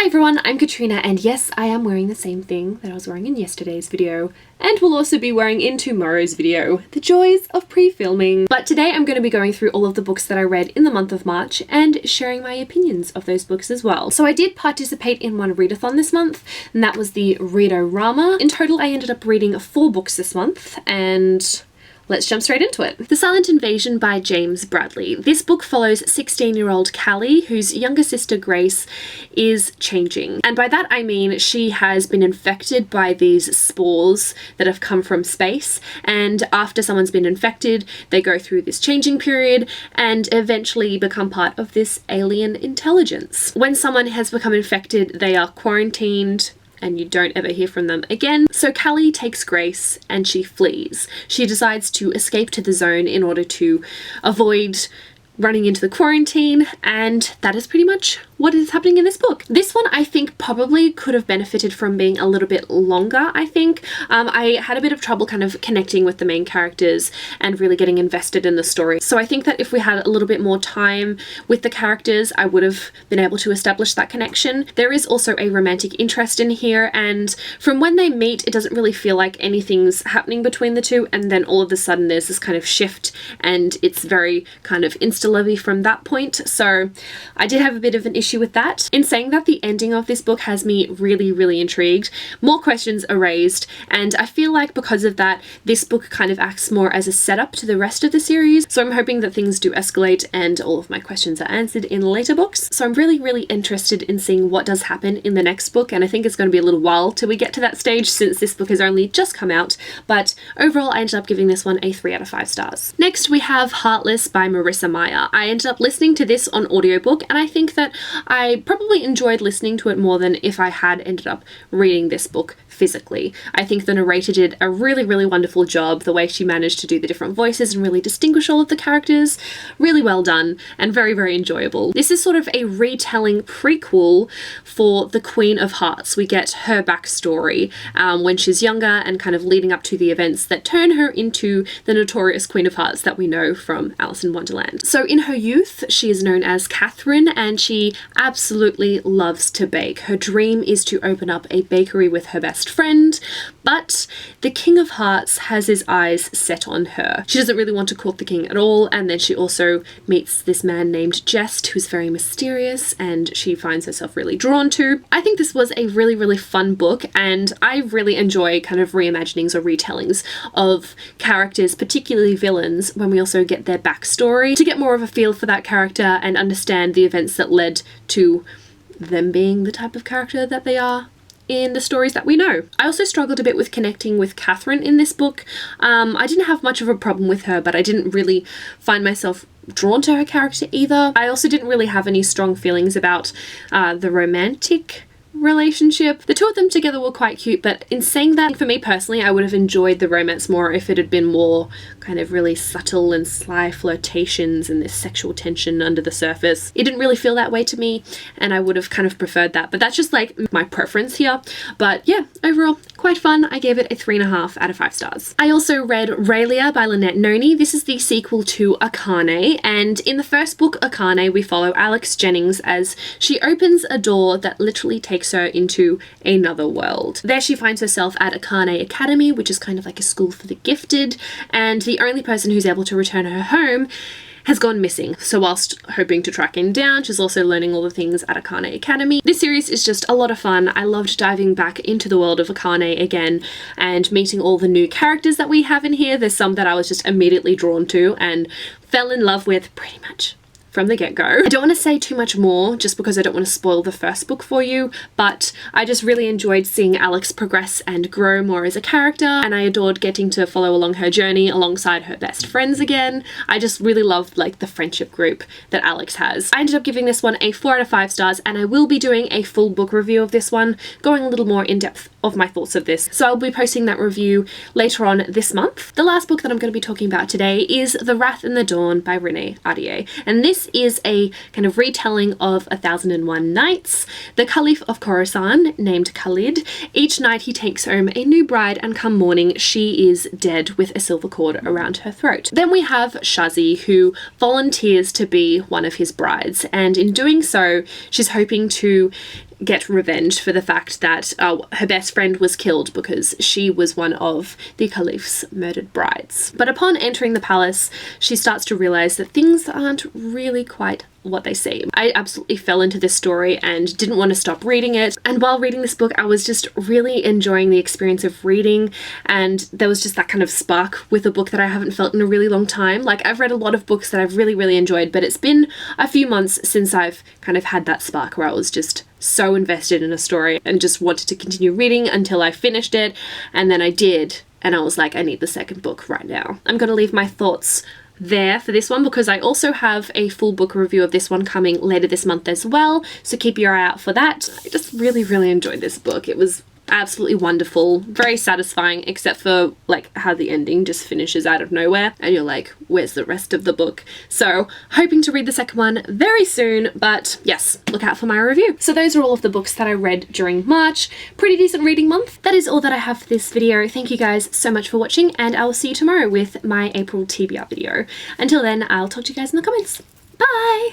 Hi everyone, I'm Katrina, and yes, I am wearing the same thing that I was wearing in yesterday's video, and will also be wearing in tomorrow's video, the joys of pre-filming. But today I'm going to be going through all of the books that I read in the month of March and sharing my opinions of those books as well. So I did participate in one readathon this month, and that was the Read-O-Rama. In total, I ended up reading 4 books this month, and let's jump straight into it. The Silent Invasion by James Bradley. This book follows 16-year-old Callie, whose younger sister Grace is changing. And by that I mean she has been infected by these spores that have come from space, and after someone's been infected, they go through this changing period and eventually become part of this alien intelligence. When someone has become infected, they are quarantined, and you don't ever hear from them again. So Callie takes Grace and she flees. She decides to escape to the zone in order to avoid running into the quarantine, and that is pretty much what is happening in this book. This one I think probably could have benefited from being a little bit longer, I think. I had a bit of trouble kind of connecting with the main characters and really getting invested in the story. So I think that if we had a little bit more time with the characters, I would have been able to establish that connection. There is also a romantic interest in here, and from when they meet, it doesn't really feel like anything's happening between the two, and then all of a sudden there's this kind of shift, and it's very kind of insta-lovey from that point. So I did have a bit of an issue with that. In saying that, the ending of this book has me really intrigued. More questions are raised, and I feel like because of that, this book kind of acts more as a setup to the rest of the series. So I'm hoping that things do escalate and all of my questions are answered in later books. So I'm really interested in seeing what does happen in the next book, and I think it's going to be a little while till we get to that stage since this book has only just come out. But overall, I ended up giving this one a 3 out of 5 stars. Next, we have Heartless by Marissa Meyer. I ended up listening to this on audiobook, and I think that I probably enjoyed listening to it more than if I had ended up reading this book physically. I think the narrator did a really wonderful job. The way she managed to do the different voices and really distinguish all of the characters, really well done and very enjoyable. This is sort of a retelling prequel for the Queen of Hearts. We get her backstory when she's younger and kind of leading up to the events that turn her into the notorious Queen of Hearts that we know from Alice in Wonderland. So in her youth, she is known as Catherine, and she absolutely loves to bake. Her dream is to open up a bakery with her best friend, but the King of Hearts has his eyes set on her. She doesn't really want to court the king at all, and then she also meets this man named Jest, who's very mysterious, and she finds herself really drawn to. I think this was a really fun book, and I really enjoy kind of reimaginings or retellings of characters, particularly villains, when we also get their backstory to get more of a feel for that character and understand the events that led to them being the type of character that they are in the stories that we know. I also struggled a bit with connecting with Catherine in this book. I didn't have much of a problem with her, but I didn't really find myself drawn to her character either. I also didn't really have any strong feelings about the romantic relationship. The two of them together were quite cute, but in saying that, for me personally, I would have enjoyed the romance more if it had been more kind of really subtle and sly flirtations and this sexual tension under the surface. It didn't really feel that way to me, and I would have kind of preferred that, but that's just like my preference here. But yeah, overall, quite fun. I gave it a 3.5 out of 5 stars. I also read Raelia by Lynette Noni. This is the sequel to Akane, and in the first book, Akane, we follow Alex Jennings as she opens a door that literally takes her into another world. There she finds herself at Akane Academy, which is kind of like a school for the gifted, and the only person who's able to return her home has gone missing. So whilst hoping to track him down, she's also learning all the things at Akane Academy. This series is just a lot of fun. I loved diving back into the world of Akane again and meeting all the new characters that we have in here. There's some that I was just immediately drawn to and fell in love with pretty much from the get-go. I don't want to say too much more just because I don't want to spoil the first book for you, but I just really enjoyed seeing Alex progress and grow more as a character, and I adored getting to follow along her journey alongside her best friends again. I just really loved like the friendship group that Alex has. I ended up giving this one a 4 out of 5 stars, and I will be doing a full book review of this one, going a little more in depth of my thoughts of this. So I'll be posting that review later on this month. The last book that I'm going to be talking about today is The Wrath in the Dawn by René Ahdieh, and this is a kind of retelling of 1001 Nights. The Caliph of Khorasan, named Khalid, each night he takes home a new bride, and come morning she is dead with a silver cord around her throat. Then we have Shazi, who volunteers to be one of his brides, and in doing so she's hoping to get revenge for the fact that her best friend was killed because she was one of the Caliph's murdered brides. But upon entering the palace, she starts to realize that things aren't really quite what they seem. I absolutely fell into this story and didn't want to stop reading it. And while reading this book, I was just really enjoying the experience of reading, and there was just that kind of spark with a book that I haven't felt in a really long time. Like, I've read a lot of books that I've really enjoyed, but it's been a few months since I've kind of had that spark where I was just so invested in a story and just wanted to continue reading until I finished it. And then I did, and I was like, I need the second book right now. I'm gonna leave my thoughts there for this one because I also have a full book review of this one coming later this month as well, so keep your eye out for that. I just really enjoyed this book. It was absolutely wonderful, very satisfying, except for like how the ending just finishes out of nowhere and you're like, where's the rest of the book? So hoping to read the second one very soon, but yes, look out for my review. So those are all of the books that I read during March. Pretty decent reading month. That is all that I have for this video. Thank you guys so much for watching, and I will see you tomorrow with my April TBR video. Until then, I'll talk to you guys in the comments. Bye!